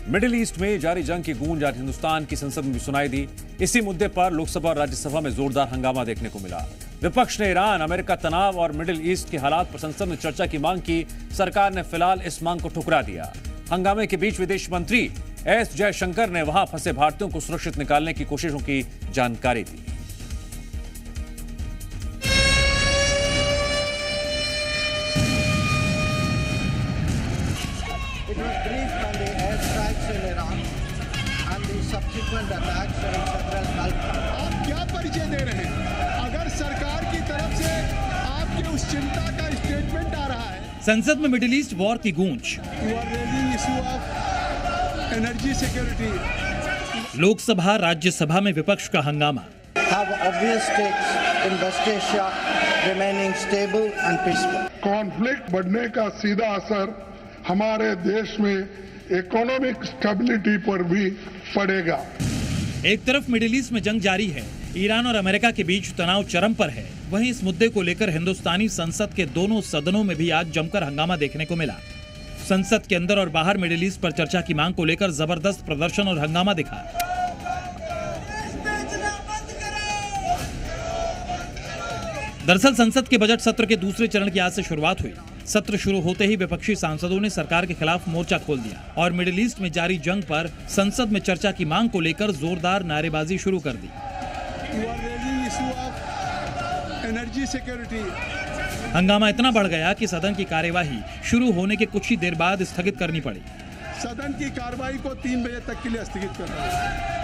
Middle east में जारी जंग की गूंज आज हिंदुस्तान की संसद में भी सुनाई दी। इसी मुद्दे पर लोकसभा और राज्यसभा में जोरदार हंगामा देखने को मिला। विपक्ष ने ईरान, अमेरिका तनाव और मिडिल ईस्ट के हालात पर संसद में चर्चा की मांग की। सरकार ने फिलहाल इस मांग को ठुकरा दिया। हंगामे के बीच विदेश मंत्री एस जयशंकर ने वहां फंसे भारतीयों को सुरक्षित निकालने की कोशिशों की जानकारी दी। आप क्या परिचय दे रहे हैं? अगर सरकार की तरफ से आपके उस चिंता का स्टेटमेंट आ रहा है। संसद में मिडिल ईस्ट वॉर की गूंज। Issue of energy security. Lok Sabha Rajya Sabha में विपक्ष का हंगामा। कॉन्फ्लिक्ट बढ़ने का सीधा असर हमारे देश में इकोनॉमिक स्टेबिलिटी पर भी पड़ेगा। एक तरफ मिडिल ईस्ट में जंग जारी है, ईरान और अमेरिका के बीच तनाव चरम पर है। वहीं इस मुद्दे को लेकर हिंदुस्तानी संसद के दोनों सदनों में भी आज जमकर हंगामा देखने को मिला। संसद के अंदर और बाहर मिडिल ईस्ट पर चर्चा की मांग को लेकर जबरदस्त प्रदर्शन और हंगामा दिखा। दरअसल संसद के बजट सत्र के दूसरे चरण की आज से शुरुआत हुई। सत्र शुरू होते ही विपक्षी सांसदों ने सरकार के खिलाफ मोर्चा खोल दिया और मिडिल ईस्ट में जारी जंग पर संसद में चर्चा की मांग को लेकर जोरदार नारेबाजी शुरू कर दी। Energy security. हंगामा इतना बढ़ गया कि सदन की कार्यवाही शुरू होने के कुछ ही देर बाद स्थगित करनी पड़ी। सदन की कार्रवाई को 3 बजे तक के लिए स्थगित करना।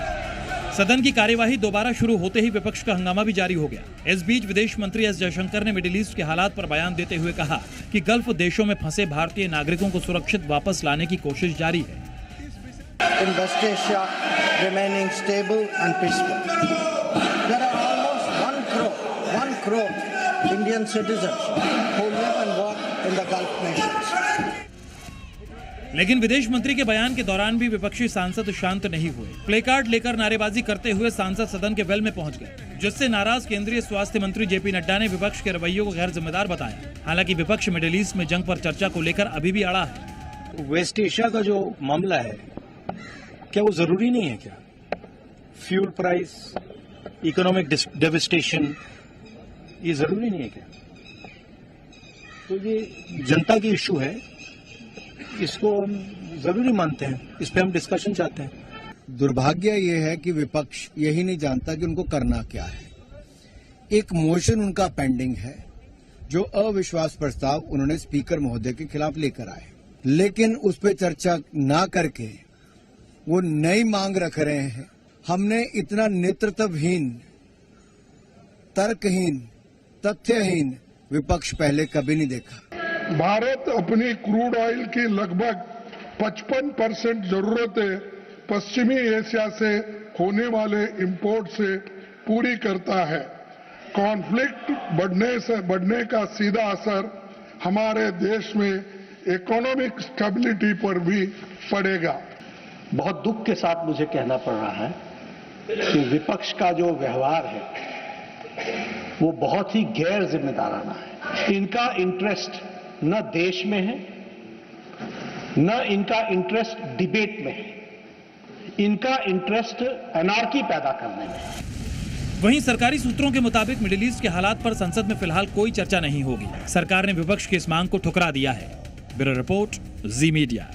सदन की कार्यवाही दोबारा शुरू होते ही विपक्ष का हंगामा भी जारी हो गया। इस बीच विदेश मंत्री एस जयशंकर ने मिडिल ईस्ट के हालात पर बयान देते हुए कहा कि गल्फ देशों में फंसे भारतीय नागरिकों को सुरक्षित वापस लाने की कोशिश जारी है। लेकिन विदेश मंत्री के बयान के दौरान भी विपक्षी सांसद शांत नहीं हुए। प्लेकार्ड लेकर नारेबाजी करते हुए सांसद सदन के वेल में पहुंच गए, जिससे नाराज केंद्रीय स्वास्थ्य मंत्री जेपी नड्डा ने विपक्ष के रवैये को गैर जिम्मेदार बताया। हालांकि विपक्ष मिडिल ईस्ट में जंग पर चर्चा को लेकर अभी भी अड़ा है। वेस्ट एशिया का जो मामला है, क्या वो जरूरी नहीं है? क्या फ्यूल प्राइस, इकोनॉमिक डेविस्टेशन, ये जरूरी नहीं है क्या? तो ये जनता की इश्यू है, इसको हम जरूरी मानते हैं, इस पे हम डिस्कशन चाहते हैं। दुर्भाग्य ये है कि विपक्ष यही नहीं जानता कि उनको करना क्या है। एक मोशन उनका पेंडिंग है, जो अविश्वास प्रस्ताव उन्होंने स्पीकर महोदय के खिलाफ लेकर आए, लेकिन उस पर चर्चा ना करके वो नई मांग रख रहे हैं। हमने इतना नेतृत्वहीन, तर्कहीन, तथ्यहीन विपक्ष पहले कभी नहीं देखा। भारत अपनी क्रूड ऑयल की लगभग 55% जरूरतें पश्चिमी एशिया से होने वाले इंपोर्ट से पूरी करता है। कॉन्फ्लिक्ट बढ़ने का सीधा असर हमारे देश में इकोनॉमिक स्टेबिलिटी पर भी पड़ेगा। बहुत दुख के साथ मुझे कहना पड़ रहा है कि विपक्ष का जो व्यवहार है वो बहुत ही गैर जिम्मेदाराना है। इनका इंटरेस्ट न देश में है, न इनका इंटरेस्ट डिबेट में है, इनका इंटरेस्ट एनार्की पैदा करने में है। वहीं सरकारी सूत्रों के मुताबिक मिडिल ईस्ट के हालात पर संसद में फिलहाल कोई चर्चा नहीं होगी। सरकार ने विपक्ष की इस मांग को ठुकरा दिया है। ब्यूरो रिपोर्ट, जी मीडिया।